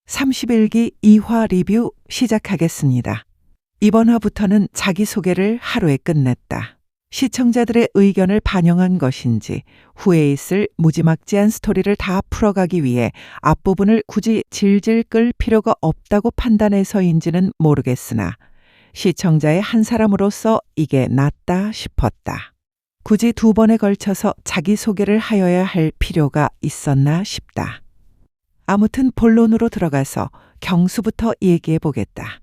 31기 2화 리뷰 시작하겠습니다. 이번 화부터는 자기소개를 하루에 끝냈다. 시청자들의 의견을 반영한 것인지 후에 있을 무지막지한 스토리를 다 풀어가기 위해 앞부분을 굳이 질질 끌 필요가 없다고 판단해서인지는 모르겠으나 시청자의 한 사람으로서 이게 낫다 싶었다. 굳이 2번에 걸쳐서 자기소개를 하여야 할 필요가 있었나 싶다. 아무튼 본론으로 들어가서 경수부터 얘기해 보겠다.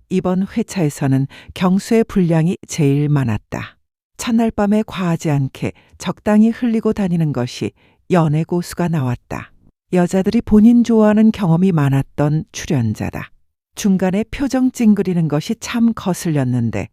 이번 회차에서는 경수의 분량이 제일 많았다. 첫날 밤에 과하지 않게 적당히 흘리고 다니는 것이 연애 고수가 나왔다. 여자들이 본인 좋아하는 경험이 많았던 출연자다. 중간에 표정 찡그리는 것이 참 거슬렸는데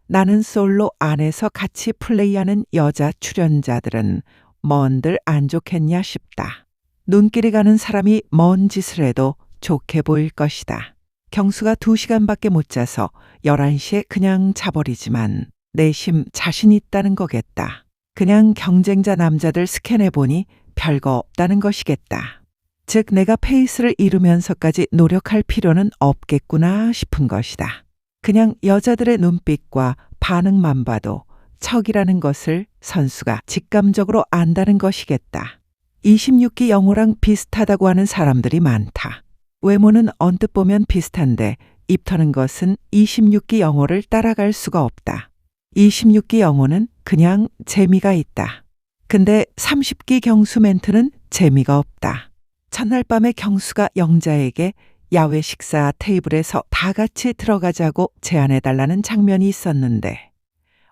나는 솔로 안에서 같이 플레이하는 여자 출연자들은 뭔들 안 좋겠냐 싶다. 눈길이 가는 사람이 뭔 짓을 해도 좋게 보일 것이다. 경수가 2시간밖에 못 자서 11시에 그냥 자버리지만 내심 자신 있다는 거겠다. 그냥 경쟁자 남자들 스캔해보니 별거 없다는 것이겠다. 즉 내가 페이스를 이루면서까지 노력할 필요는 없겠구나 싶은 것이다. 그냥 여자들의 눈빛과 반응만 봐도 척이라는 것을 선수가 직감적으로 안다는 것이겠다. 26기 영호랑 비슷하다고 하는 사람들이 많다. 외모는 언뜻 보면 비슷한데 입 터는 것은 26기 영호를 따라갈 수가 없다. 26기 영호는 그냥 재미가 있다. 근데 30기 경수 멘트는 재미가 없다. 첫날 밤에 경수가 영자에게 야외 식사 테이블에서 다 같이 들어가자고 제안해달라는 장면이 있었는데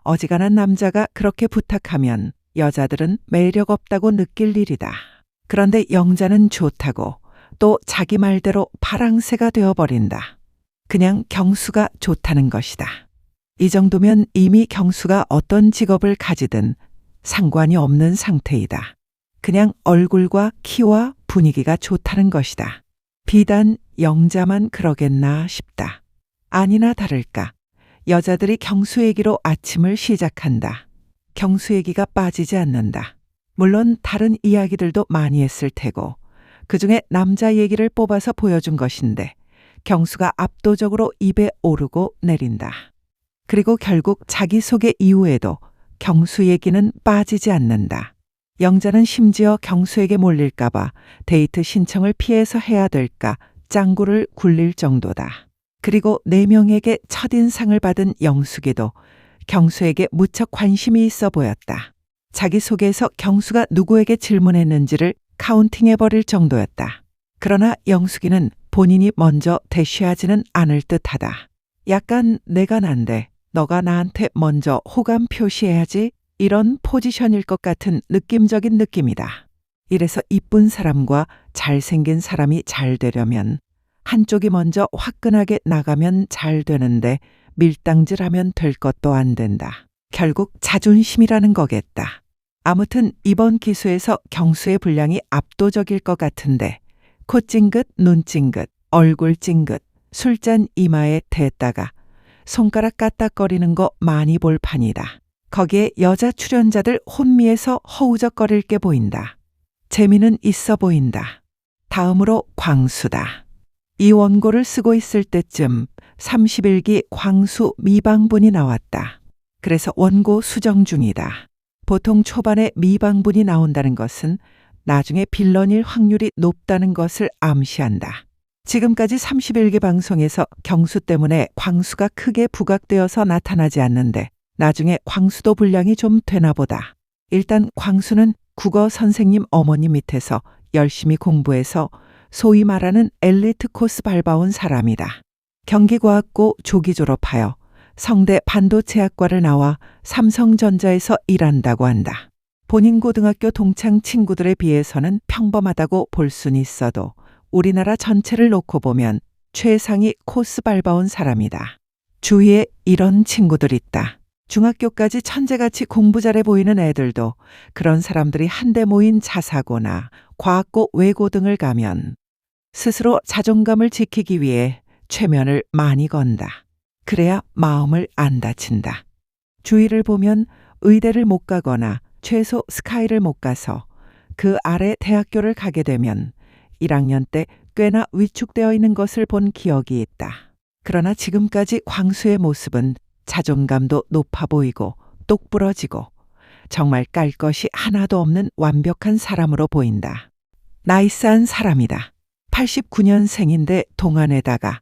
어지간한 남자가 그렇게 부탁하면 여자들은 매력 없다고 느낄 일이다. 그런데 영자는 좋다고 또 자기 말대로 파랑새가 되어버린다. 그냥 경수가 좋다는 것이다. 이 정도면 이미 경수가 어떤 직업을 가지든 상관이 없는 상태이다. 그냥 얼굴과 키와 분위기가 좋다는 것이다. 비단 영자만 그러겠나 싶다. 아니나 다를까 여자들이 경수 얘기로 아침을 시작한다. 경수 얘기가 빠지지 않는다. 물론 다른 이야기들도 많이 했을 테고 그중에 남자 얘기를 뽑아서 보여준 것인데 경수가 압도적으로 입에 오르고 내린다. 그리고 결국 자기소개 이후에도 경수 얘기는 빠지지 않는다. 영자는 심지어 경수에게 몰릴까봐 데이트 신청을 피해서 해야 될까 짱구를 굴릴 정도다. 그리고 4명에게 첫인상을 받은 영숙이도 경수에게 무척 관심이 있어 보였다. 자기소개에서 경수가 누구에게 질문했는지를 카운팅해버릴 정도였다. 그러나 영숙이는 본인이 먼저 대쉬하지는 않을 듯하다. 약간 내가 난데 너가 나한테 먼저 호감 표시해야지 이런 포지션일 것 같은 느낌적인 느낌이다. 이래서 이쁜 사람과 잘생긴 사람이 잘 되려면 한쪽이 먼저 화끈하게 나가면 잘 되는데 밀당질하면 될 것도 안 된다. 결국 자존심이라는 거겠다. 아무튼 이번 기수에서 경수의 분량이 압도적일 것 같은데 코 찡긋, 눈 찡긋, 얼굴 찡긋, 술잔 이마에 댔다가 손가락 까딱거리는 거 많이 볼 판이다. 거기에 여자 출연자들 혼미해서 허우적거릴 게 보인다. 재미는 있어 보인다. 다음으로 광수다. 이 원고를 쓰고 있을 때쯤 31기 광수 미방분이 나왔다. 그래서 원고 수정 중이다. 보통 초반에 미방분이 나온다는 것은 나중에 빌런일 확률이 높다는 것을 암시한다. 지금까지 31기 방송에서 경수 때문에 광수가 크게 부각되어서 나타나지 않는데 나중에 광수도 분량이 좀 되나 보다. 일단 광수는 국어 선생님 어머니 밑에서 열심히 공부해서 소위 말하는 엘리트 코스 밟아온 사람이다. 경기과학고 조기 졸업하여 성대 반도체학과를 나와 삼성전자에서 일한다고 한다. 본인 고등학교 동창 친구들에 비해서는 평범하다고 볼 수는 있어도 우리나라 전체를 놓고 보면 최상위 코스 밟아온 사람이다. 주위에 이런 친구들 있다. 중학교까지 천재같이 공부 잘해 보이는 애들도 그런 사람들이 한데 모인 자사고나 과학고 외고 등을 가면 스스로 자존감을 지키기 위해 최면을 많이 건다. 그래야 마음을 안 다친다. 주위를 보면 의대를 못 가거나 최소 스카이를 못 가서 그 아래 대학교를 가게 되면 1학년 때 꽤나 위축되어 있는 것을 본 기억이 있다. 그러나 지금까지 광수의 모습은 자존감도 높아 보이고 똑부러지고 정말 깔 것이 하나도 없는 완벽한 사람으로 보인다. 나이스한 사람이다. 89년생인데 동안에다가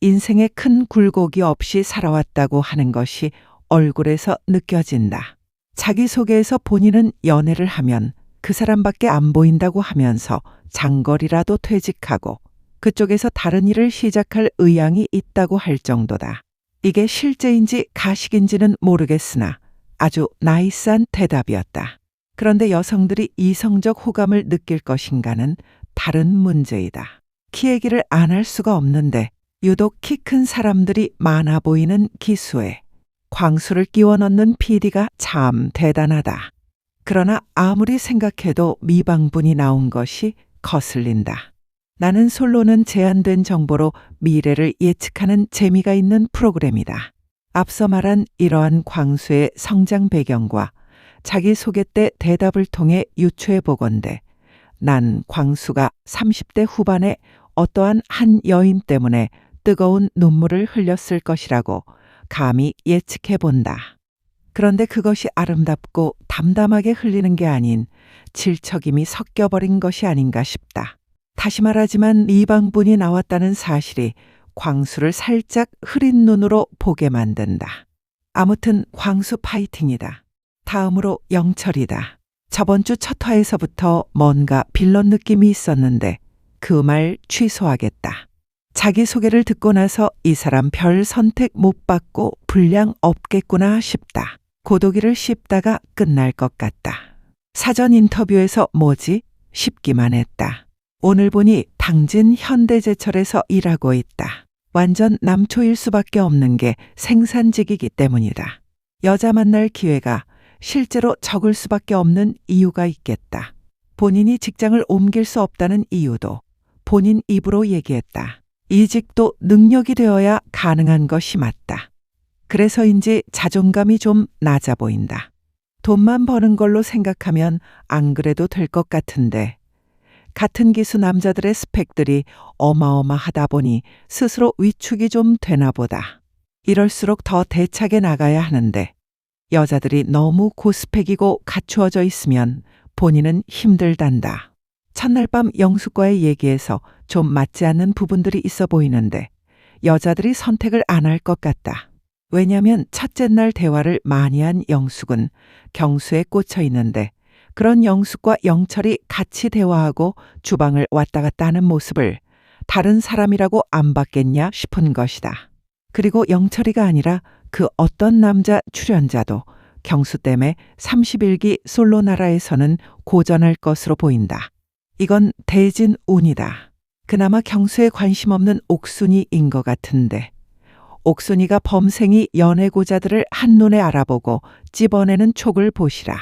인생에 큰 굴곡이 없이 살아왔다고 하는 것이 얼굴에서 느껴진다. 자기소개에서 본인은 연애를 하면 그 사람밖에 안 보인다고 하면서 장거리라도 퇴직하고 그쪽에서 다른 일을 시작할 의향이 있다고 할 정도다. 이게 실제인지 가식인지는 모르겠으나 아주 나이스한 대답이었다. 그런데 여성들이 이성적 호감을 느낄 것인가는 다른 문제이다. 키 얘기를 안 할 수가 없는데 유독 키 큰 사람들이 많아 보이는 기수에 광수를 끼워 넣는 PD가 참 대단하다. 그러나 아무리 생각해도 미방분이 나온 것이 거슬린다. 나는 솔로는 제한된 정보로 미래를 예측하는 재미가 있는 프로그램이다. 앞서 말한 이러한 광수의 성장 배경과 자기소개 때 대답을 통해 유추해 보건대 난 광수가 30대 후반에 어떠한 한 여인 때문에 뜨거운 눈물을 흘렸을 것이라고 감히 예측해 본다. 그런데 그것이 아름답고 담담하게 흘리는 게 아닌 질척임이 섞여버린 것이 아닌가 싶다. 다시 말하지만 이방분이 나왔다는 사실이 광수를 살짝 흐린 눈으로 보게 만든다. 아무튼 광수 파이팅이다. 다음으로 영철이다. 저번 주 첫 화에서부터 뭔가 빌런 느낌이 있었는데 그 말 취소하겠다. 자기소개를 듣고 나서 이 사람 별 선택 못 받고 분량 없겠구나 싶다. 고독이를 씹다가 끝날 것 같다. 사전 인터뷰에서 뭐지? 싶기만 했다. 오늘 보니 당진 현대제철에서 일하고 있다. 완전 남초일 수밖에 없는 게 생산직이기 때문이다. 여자 만날 기회가 실제로 적을 수밖에 없는 이유가 있겠다. 본인이 직장을 옮길 수 없다는 이유도 본인 입으로 얘기했다. 이직도 능력이 되어야 가능한 것이 맞다. 그래서인지 자존감이 좀 낮아 보인다. 돈만 버는 걸로 생각하면 안 그래도 될 것 같은데 같은 기수 남자들의 스펙들이 어마어마하다 보니 스스로 위축이 좀 되나 보다. 이럴수록 더 대차게 나가야 하는데 여자들이 너무 고스펙이고 갖추어져 있으면 본인은 힘들단다. 첫날 밤 영숙과의 얘기에서 좀 맞지 않는 부분들이 있어 보이는데 여자들이 선택을 안 할 것 같다. 왜냐하면 첫째 날 대화를 많이 한 영숙은 경수에 꽂혀 있는데 그런 영숙과 영철이 같이 대화하고 주방을 왔다 갔다 하는 모습을 다른 사람이라고 안 봤겠냐 싶은 것이다. 그리고 영철이가 아니라 그 어떤 남자 출연자도 경수 때문에 31기 솔로 나라에서는 고전할 것으로 보인다. 이건 대진 운이다. 그나마 경수에 관심 없는 옥순이인 것 같은데 옥순이가 범생이 연애고자들을 한눈에 알아보고 찝어내는 촉을 보시라.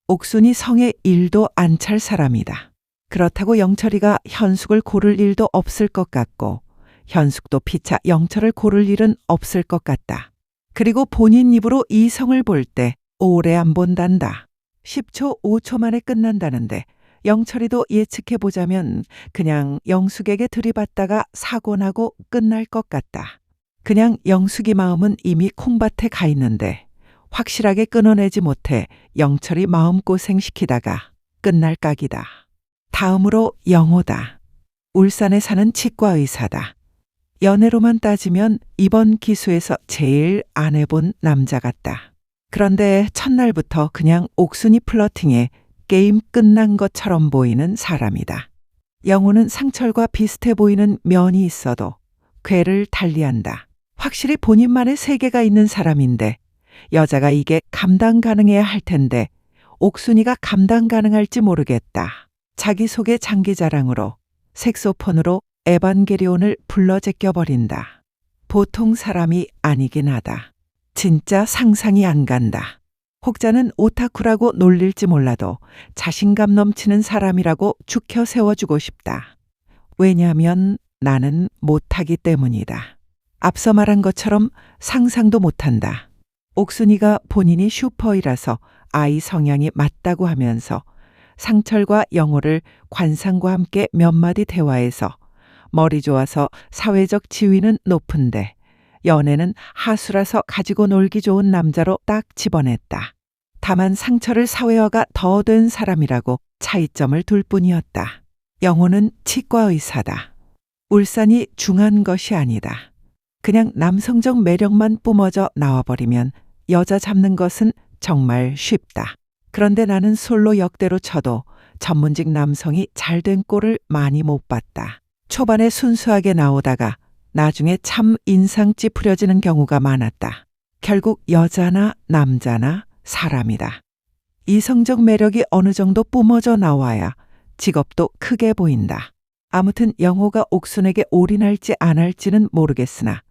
옥순이 성에 일도 안 찰 사람이다. 그렇다고 영철이가 현숙을 고를 일도 없을 것 같고 현숙도 피차 영철을 고를 일은 없을 것 같다. 그리고 본인 입으로 이성을 볼 때 오래 안 본단다. 10초, 5초 만에 끝난다는데 영철이도 예측해보자면 그냥 영숙에게 들이받다가 사고 나고 끝날 것 같다. 그냥 영숙이 마음은 이미 콩밭에 가 있는데 확실하게 끊어내지 못해 영철이 마음고생시키다가 끝날 각이다. 다음으로 영호다. 울산에 사는 치과의사다. 연애로만 따지면 이번 기수에서 제일 안 해본 남자 같다. 그런데 첫날부터 그냥 옥순이 플러팅에 게임 끝난 것처럼 보이는 사람이다. 영호는 상철과 비슷해 보이는 면이 있어도 괴를 달리한다. 확실히 본인만의 세계가 있는 사람인데 여자가 이게 감당 가능해야 할 텐데 옥순이가 감당 가능할지 모르겠다. 자기소개 장기자랑으로 색소폰으로 에반게리온을 불러 제껴버린다. 보통 사람이 아니긴 하다. 진짜 상상이 안 간다. 혹자는 오타쿠라고 놀릴지 몰라도 자신감 넘치는 사람이라고 죽혀 세워주고 싶다. 왜냐하면 나는 못하기 때문이다. 앞서 말한 것처럼 상상도 못한다. 옥순이가 본인이 슈퍼이라서 아이 성향이 맞다고 하면서 상철과 영호를 관상과 함께 몇 마디 대화해서 머리 좋아서 사회적 지위는 높은데 연애는 하수라서 가지고 놀기 좋은 남자로 딱 집어냈다. 다만 상처를 사회화가 더 된 사람이라고 차이점을 둘 뿐이었다. 영호는 치과 의사다. 울산이 중한 것이 아니다. 그냥 남성적 매력만 뿜어져 나와버리면 여자 잡는 것은 정말 쉽다. 그런데 나는 솔로 역대로 쳐도 전문직 남성이 잘된 꼴을 많이 못 봤다. 초반에 순수하게 나오다가 나중에 참 인상 찌푸려지는 경우가 많았다. 결국 여자나 남자나 사람이다. 이성적 매력이 어느 정도 뿜어져 나와야 직업도 크게 보인다. 아무튼 영호가 옥순에게 올인할지 안 할지는 모르겠으나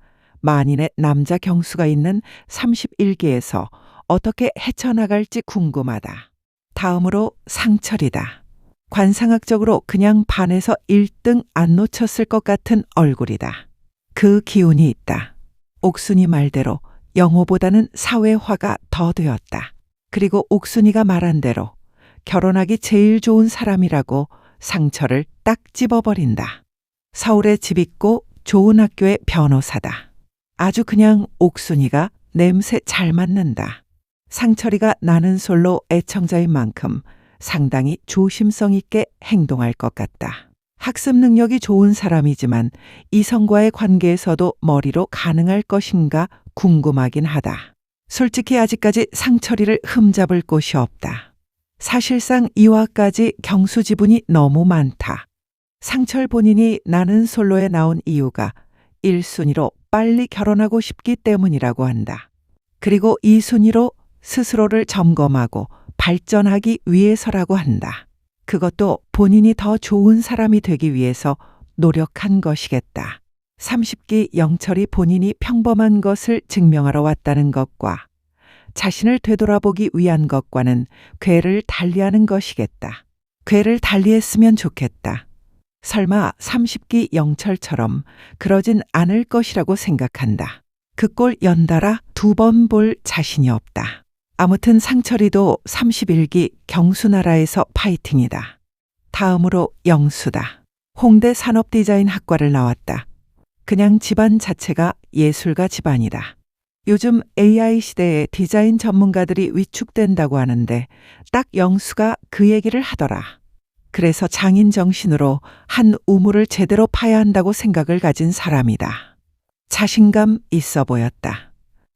만인의 남자 경수가 있는 31기에서 어떻게 헤쳐나갈지 궁금하다. 다음으로 상철이다. 관상학적으로 그냥 반에서 1등 안 놓쳤을 것 같은 얼굴이다. 그 기운이 있다. 옥순이 말대로 영호보다는 사회화가 더 되었다. 그리고 옥순이가 말한 대로 결혼하기 제일 좋은 사람이라고 상처를 딱 집어버린다. 서울에 집 있고 좋은 학교의 변호사다. 아주 그냥 옥순이가 냄새 잘 맡는다. 상철이가 나는 솔로 애청자인 만큼 상당히 조심성 있게 행동할 것 같다. 학습 능력이 좋은 사람이지만 이성과의 관계에서도 머리로 가능할 것인가 궁금하긴 하다. 솔직히 아직까지 상철이를 흠잡을 곳이 없다. 사실상 이화까지 경수 지분이 너무 많다. 상철 본인이 나는 솔로에 나온 이유가 1순위로 빨리 결혼하고 싶기 때문이라고 한다. 그리고 2순위로 스스로를 점검하고 발전하기 위해서라고 한다. 그것도 본인이 더 좋은 사람이 되기 위해서 노력한 것이겠다. 30기 영철이 본인이 평범한 것을 증명하러 왔다는 것과 자신을 되돌아보기 위한 것과는 궤를 달리하는 것이겠다. 궤를 달리했으면 좋겠다. 설마 30기 영철처럼 그러진 않을 것이라고 생각한다. 그 꼴 연달아 2번 볼 자신이 없다. 아무튼 상철이도 31기 경수나라에서 파이팅이다. 다음으로 영수다. 홍대 산업디자인학과를 나왔다. 그냥 집안 자체가 예술가 집안이다. 요즘 AI 시대에 디자인 전문가들이 위축된다고 하는데 딱 영수가 그 얘기를 하더라. 그래서 장인 정신으로 한 우물을 제대로 파야 한다고 생각을 가진 사람이다. 자신감 있어 보였다.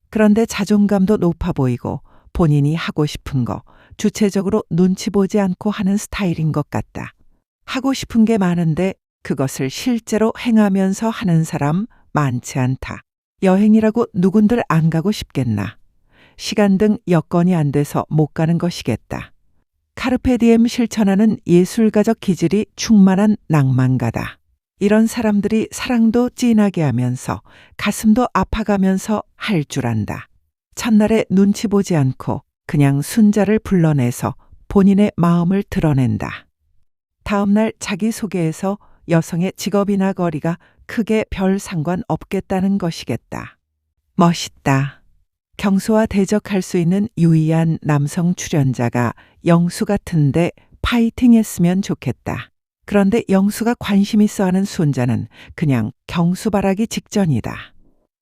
그런데 자존감도 높아 보이고 본인이 하고 싶은 거 주체적으로 눈치 보지 않고 하는 스타일인 것 같다. 하고 싶은 게 많은데 그것을 실제로 행하면서 하는 사람 많지 않다. 여행이라고 누군들 안 가고 싶겠나. 시간 등 여건이 안 돼서 못 가는 것이겠다. 카르페디엠 실천하는 예술가적 기질이 충만한 낭만가다. 이런 사람들이 사랑도 진하게 하면서 가슴도 아파가면서 할 줄 안다. 첫날에 눈치 보지 않고 그냥 순자를 불러내서 본인의 마음을 드러낸다. 다음날 자기소개에서 여성의 직업이나 거리가 크게 별 상관 없겠다는 것이겠다. 멋있다. 경수와 대적할 수 있는 유의한 남성 출연자가 영수 같은데 파이팅 했으면 좋겠다. 그런데 영수가 관심 있어 하는 순자는 그냥 경수 바라기 직전이다.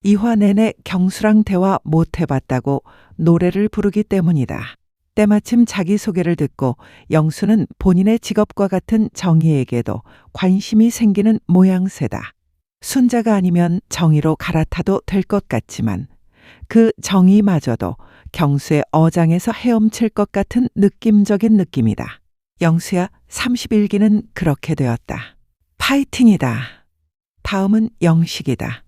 2화 내내 경수랑 대화 못 해봤다고 노래를 부르기 때문이다. 때마침 자기소개를 듣고 영수는 본인의 직업과 같은 정희에게도 관심이 생기는 모양새다. 순자가 아니면 정희로 갈아타도 될 것 같지만 그 정희마저도 경수의 어장에서 헤엄칠 것 같은 느낌적인 느낌이다. 영수야, 31기는 그렇게 되었다. 파이팅이다. 다음은 영식이다.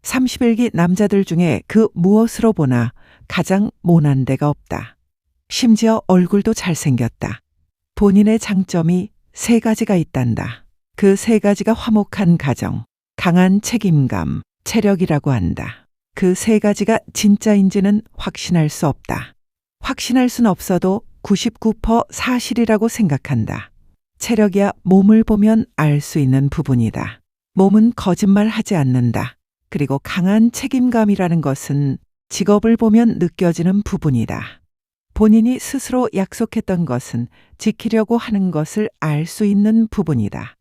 31기 남자들 중에 그 무엇으로 보나 가장 모난 데가 없다. 심지어 얼굴도 잘생겼다. 본인의 장점이 3가지가 있단다. 그 3가지가 화목한 가정, 강한 책임감, 체력이라고 한다. 그 3가지가 진짜인지는 확신할 수 없다. 확신할 순 없어도 99% 사실이라고 생각한다. 체력이야 몸을 보면 알 수 있는 부분이다. 몸은 거짓말하지 않는다. 그리고 강한 책임감이라는 것은 직업을 보면 느껴지는 부분이다. 본인이 스스로 약속했던 것은 지키려고 하는 것을 알 수 있는 부분이다.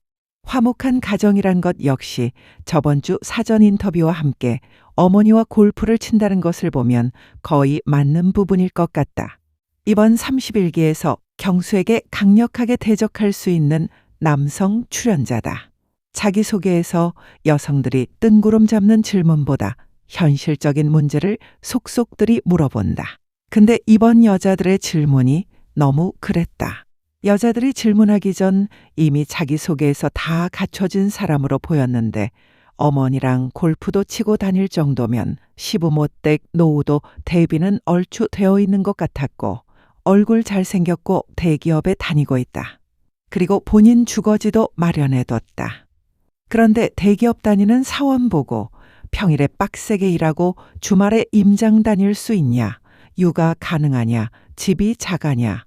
화목한 가정이란 것 역시 저번 주 사전 인터뷰와 함께 어머니와 골프를 친다는 것을 보면 거의 맞는 부분일 것 같다. 이번 31기에서 경수에게 강력하게 대적할 수 있는 남성 출연자다. 자기소개에서 여성들이 뜬구름 잡는 질문보다 현실적인 문제를 속속들이 물어본다. 근데 이번 여자들의 질문이 너무 그랬다. 여자들이 질문하기 전 이미 자기소개에서 다 갖춰진 사람으로 보였는데 어머니랑 골프도 치고 다닐 정도면 시부모댁 노후도 대비는 얼추 되어 있는 것 같았고 얼굴 잘생겼고 대기업에 다니고 있다. 그리고 본인 주거지도 마련해뒀다. 그런데 대기업 다니는 사원 보고 평일에 빡세게 일하고 주말에 임장 다닐 수 있냐, 육아 가능하냐, 집이 작아냐,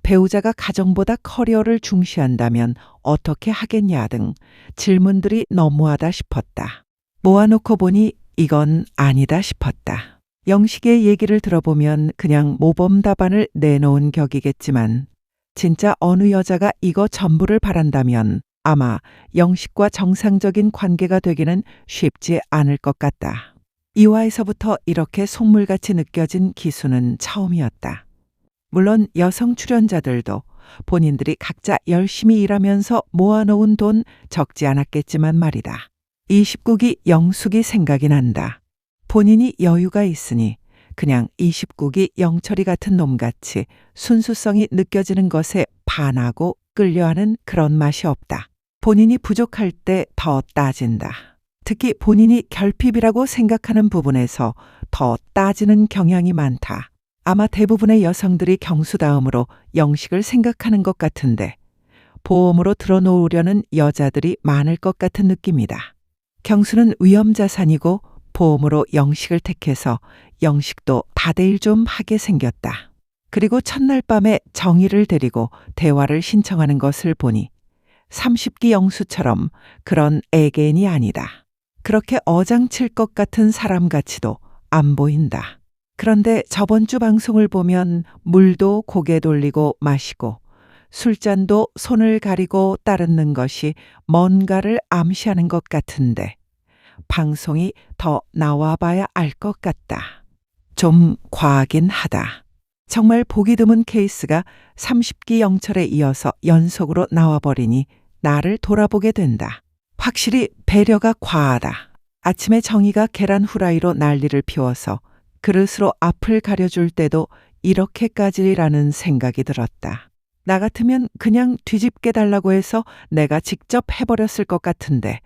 배우자가 가정보다 커리어를 중시한다면 어떻게 하겠냐 등 질문들이 너무하다 싶었다. 모아놓고 보니 이건 아니다 싶었다. 영식의 얘기를 들어보면 그냥 모범 답안을 내놓은 격이겠지만 진짜 어느 여자가 이거 전부를 바란다면 아마 영식과 정상적인 관계가 되기는 쉽지 않을 것 같다. 이화에서부터 이렇게 속물같이 느껴진 기수는 처음이었다. 물론 여성 출연자들도 본인들이 각자 열심히 일하면서 모아놓은 돈 적지 않았겠지만 말이다. 29기 영숙이 생각이 난다. 본인이 여유가 있으니 그냥 29기 영철이 같은 놈같이 순수성이 느껴지는 것에 반하고 끌려하는 그런 맛이 없다. 본인이 부족할 때 더 따진다. 특히 본인이 결핍이라고 생각하는 부분에서 더 따지는 경향이 많다. 아마 대부분의 여성들이 경수 다음으로 영식을 생각하는 것 같은데 보험으로 들어놓으려는 여자들이 많을 것 같은 느낌이다. 경수는 위험자산이고 보험으로 영식을 택해서 영식도 다대일 좀 하게 생겼다. 그리고 첫날 밤에 정희를 데리고 대화를 신청하는 것을 보니 30기 영수처럼 그런 애견이 아니다. 그렇게 어장칠 것 같은 사람같이도 안 보인다. 그런데 저번 주 방송을 보면 물도 고개 돌리고 마시고 술잔도 손을 가리고 따르는 것이 뭔가를 암시하는 것 같은데 방송이 더 나와봐야 알 것 같다. 좀 과하긴 하다. 정말 보기 드문 케이스가 30기 영철에 이어서 연속으로 나와버리니 나를 돌아보게 된다. 확실히 배려가 과하다. 아침에 정희가 계란 후라이로 난리를 피워서 그릇으로 앞을 가려줄 때도 이렇게까지라는 생각이 들었다. 나 같으면 그냥 뒤집게 달라고 해서 내가 직접 해버렸을 것 같은데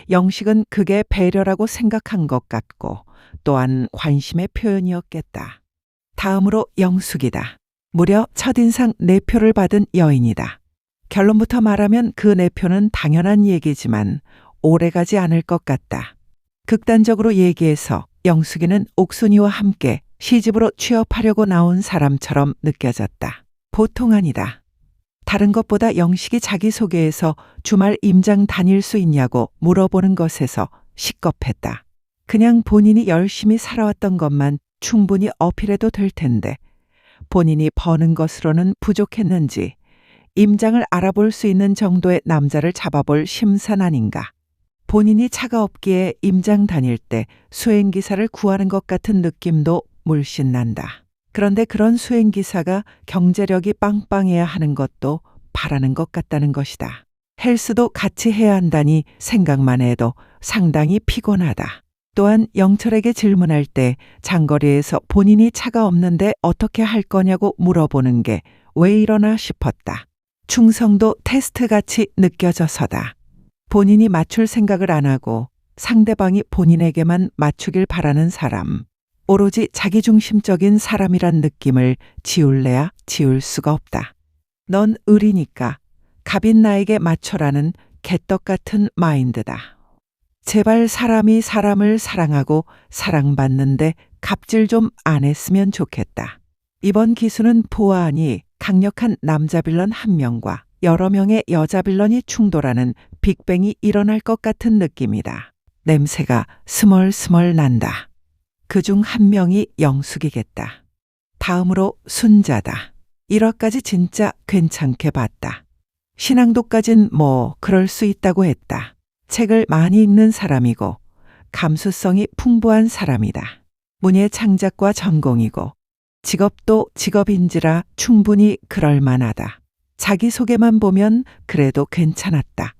영식은 그게 배려라고 생각한 것 같고 또한 관심의 표현이었겠다. 다음으로 영숙이다. 무려 첫인상 4표를 받은 여인이다. 결론부터 말하면 그 4표는 당연한 얘기지만 오래가지 않을 것 같다. 극단적으로 얘기해서 영숙이는 옥순이와 함께 시집으로 취업하려고 나온 사람처럼 느껴졌다. 보통 아니다. 다른 것보다 영식이 자기소개에서 주말 임장 다닐 수 있냐고 물어보는 것에서 식겁했다. 그냥 본인이 열심히 살아왔던 것만 충분히 어필해도 될 텐데 본인이 버는 것으로는 부족했는지 임장을 알아볼 수 있는 정도의 남자를 잡아볼 심산 아닌가. 본인이 차가 없기에 임장 다닐 때 수행기사를 구하는 것 같은 느낌도 물씬 난다. 그런데 그런 수행기사가 경제력이 빵빵해야 하는 것도 바라는 것 같다는 것이다. 헬스도 같이 해야 한다니 생각만 해도 상당히 피곤하다. 또한 영철에게 질문할 때 장거리에서 본인이 차가 없는데 어떻게 할 거냐고 물어보는 게 왜 이러나 싶었다. 충성도 테스트같이 느껴져서다. 본인이 맞출 생각을 안 하고 상대방이 본인에게만 맞추길 바라는 사람. 오로지 자기중심적인 사람이란 느낌을 지울래야 지울 수가 없다. 넌 을이니까 갑인 나에게 맞춰라는 개떡 같은 마인드다. 제발 사람이 사람을 사랑하고 사랑받는데 갑질 좀 안 했으면 좋겠다. 이번 기수는 보아하니 강력한 남자 빌런 한 명과 여러 명의 여자 빌런이 충돌하는 빅뱅이 일어날 것 같은 느낌이다. 냄새가 스멀스멀 난다. 그중 한 명이 영숙이겠다. 다음으로 순자다. 1화까지 진짜 괜찮게 봤다. 신앙도까진 뭐 그럴 수 있다고 했다. 책을 많이 읽는 사람이고 감수성이 풍부한 사람이다. 문예 창작과 전공이고 직업도 직업인지라 충분히 그럴 만하다. 자기소개만 보면 그래도 괜찮았다.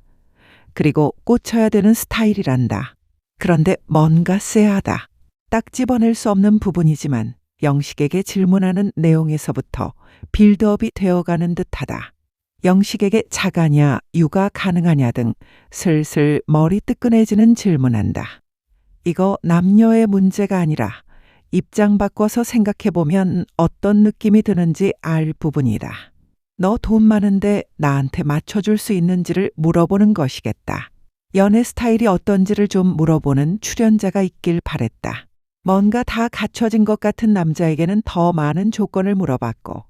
그리고 꽂혀야 되는 스타일이란다. 그런데 뭔가 쎄하다. 딱 집어낼 수 없는 부분이지만 영식에게 질문하는 내용에서부터 빌드업이 되어가는 듯하다. 영식에게 자가냐, 육아 가능하냐 등 슬슬 머리 뜨끈해지는 질문한다. 이거 남녀의 문제가 아니라 입장 바꿔서 생각해보면 어떤 느낌이 드는지 알 부분이다. 너 돈 많은데 나한테 맞춰줄 수 있는지를 물어보는 것이겠다. 연애 스타일이 어떤지를 좀 물어보는 출연자가 있길 바랬다. 뭔가 다 갖춰진 것 같은 남자에게는 더 많은 조건을 물어봤고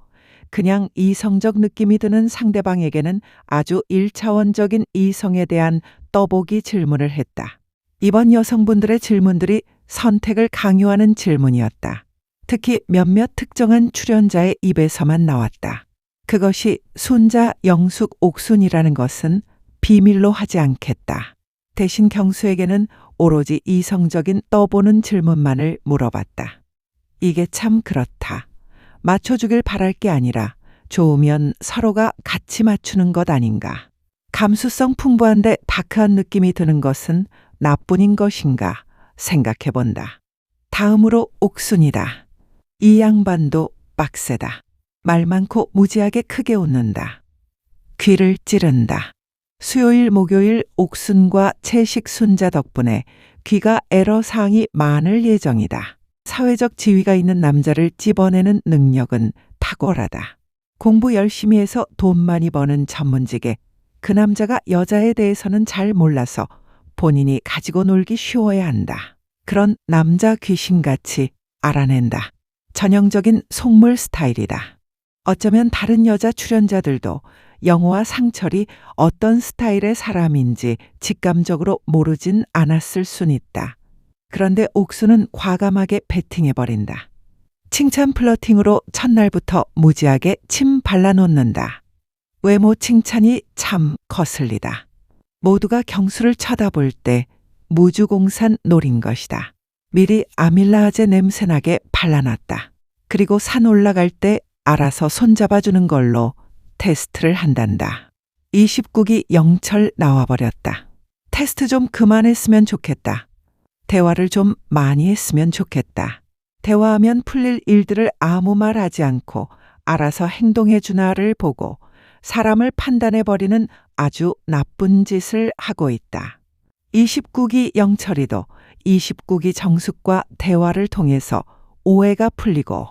그냥 이성적 느낌이 드는 상대방에게는 아주 1차원적인 이성에 대한 떠보기 질문을 했다. 이번 여성분들의 질문들이 선택을 강요하는 질문이었다. 특히 몇몇 특정한 출연자의 입에서만 나왔다. 그것이 순자, 영숙, 옥순이라는 것은 비밀로 하지 않겠다. 대신 경수에게는 오로지 이성적인 떠보는 질문만을 물어봤다. 이게 참 그렇다. 맞춰주길 바랄 게 아니라 좋으면 서로가 같이 맞추는 것 아닌가. 감수성 풍부한데 다크한 느낌이 드는 것은 나뿐인 것인가 생각해본다. 다음으로 옥순이다. 이 양반도 빡세다. 말 많고 무지하게 크게 웃는다. 귀를 찌른다. 수요일 목요일 옥순과 채식 순자 덕분에 귀가 애로사항이 많을 예정이다. 사회적 지위가 있는 남자를 찝어내는 능력은 탁월하다. 공부 열심히 해서 돈 많이 버는 전문직에 그 남자가 여자에 대해서는 잘 몰라서 본인이 가지고 놀기 쉬워야 한다. 그런 남자 귀신같이 알아낸다. 전형적인 속물 스타일이다. 어쩌면 다른 여자 출연자들도 영호와 상철이 어떤 스타일의 사람인지 직감적으로 모르진 않았을 순 있다. 그런데 옥수는 과감하게 베팅해버린다. 칭찬 플러팅으로 첫날부터 무지하게 침 발라놓는다. 외모 칭찬이 참 거슬리다. 모두가 경수를 쳐다볼 때 무주공산 노린 것이다. 미리 아밀라아제 냄새나게 발라놨다. 그리고 산 올라갈 때 알아서 손잡아주는 걸로 테스트를 한단다. 29기 영철 나와버렸다. 테스트 좀 그만했으면 좋겠다. 대화를 좀 많이 했으면 좋겠다. 대화하면 풀릴 일들을 아무 말 하지 않고 알아서 행동해 주나를 보고 사람을 판단해버리는 아주 나쁜 짓을 하고 있다. 29기 영철이도 29기 정숙과 대화를 통해서 오해가 풀리고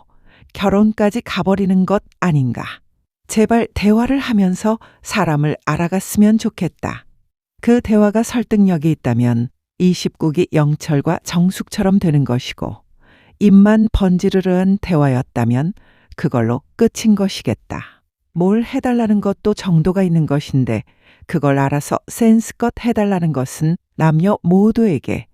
결혼까지 가버리는 것 아닌가. 제발 대화를 하면서 사람을 알아갔으면 좋겠다. 그 대화가 설득력이 있다면 29기 영철과 정숙처럼 되는 것이고 입만 번지르르한 대화였다면 그걸로 끝인 것이겠다. 뭘 해달라는 것도 정도가 있는 것인데 그걸 알아서 센스껏 해달라는 것은 남녀 모두에게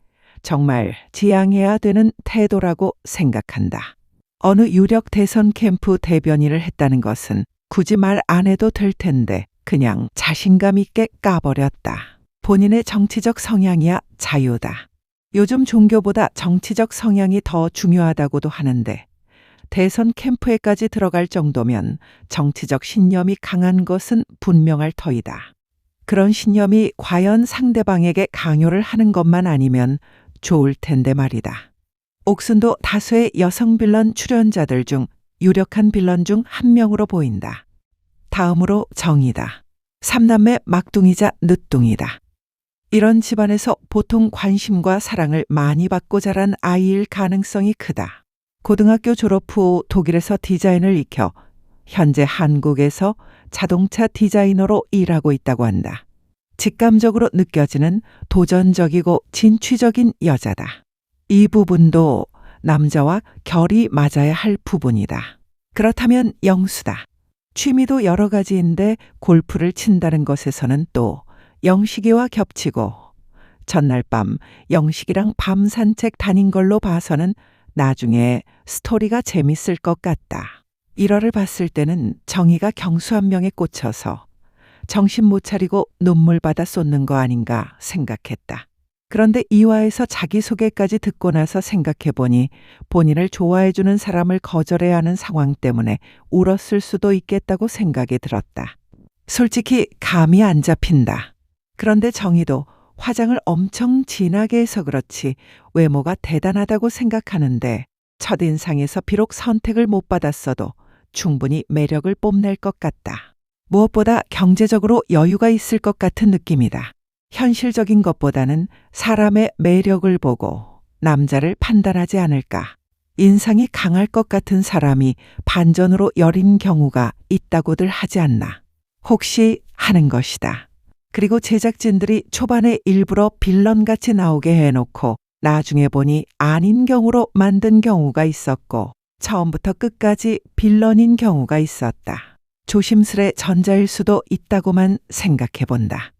정말 지양해야 되는 태도라고 생각한다. 어느 유력 대선 캠프 대변인을 했다는 것은 굳이 말 안 해도 될 텐데 그냥 자신감 있게 까버렸다. 본인의 정치적 성향이야 자유다. 요즘 종교보다 정치적 성향이 더 중요하다고도 하는데 대선 캠프에까지 들어갈 정도면 정치적 신념이 강한 것은 분명할 터이다. 그런 신념이 과연 상대방에게 강요를 하는 것만 아니면 좋을 텐데 말이다. 옥순도 다수의 여성 빌런 출연자들 중 유력한 빌런 중 한 명으로 보인다. 다음으로 정이다. 삼남매 막둥이자 늦둥이다. 이런 집안에서 보통 관심과 사랑을 많이 받고 자란 아이일 가능성이 크다. 고등학교 졸업 후 독일에서 디자인을 익혀 현재 한국에서 자동차 디자이너로 일하고 있다고 한다. 직감적으로 느껴지는 도전적이고 진취적인 여자다. 이 부분도 남자와 결이 맞아야 할 부분이다. 그렇다면 영수다. 취미도 여러 가지인데 골프를 친다는 것에서는 또 영식이와 겹치고 전날 밤 영식이랑 밤 산책 다닌 걸로 봐서는 나중에 스토리가 재밌을 것 같다. 1화를 봤을 때는 정희가 경수 한 명에 꽂혀서 정신 못 차리고 눈물 받아 쏟는 거 아닌가 생각했다. 그런데 이화에서 자기소개까지 듣고 나서 생각해보니 본인을 좋아해주는 사람을 거절해야 하는 상황 때문에 울었을 수도 있겠다고 생각이 들었다. 솔직히 감이 안 잡힌다. 그런데 정희도 화장을 엄청 진하게 해서 그렇지 외모가 대단하다고 생각하는데 첫인상에서 비록 선택을 못 받았어도 충분히 매력을 뽐낼 것 같다. 무엇보다 경제적으로 여유가 있을 것 같은 느낌이다. 현실적인 것보다는 사람의 매력을 보고 남자를 판단하지 않을까. 인상이 강할 것 같은 사람이 반전으로 여린 경우가 있다고들 하지 않나. 혹시 하는 것이다. 그리고 제작진들이 초반에 일부러 빌런같이 나오게 해놓고 나중에 보니 아닌 경우로 만든 경우가 있었고 처음부터 끝까지 빌런인 경우가 있었다. 조심스레 전자일 수도 있다고만 생각해 본다.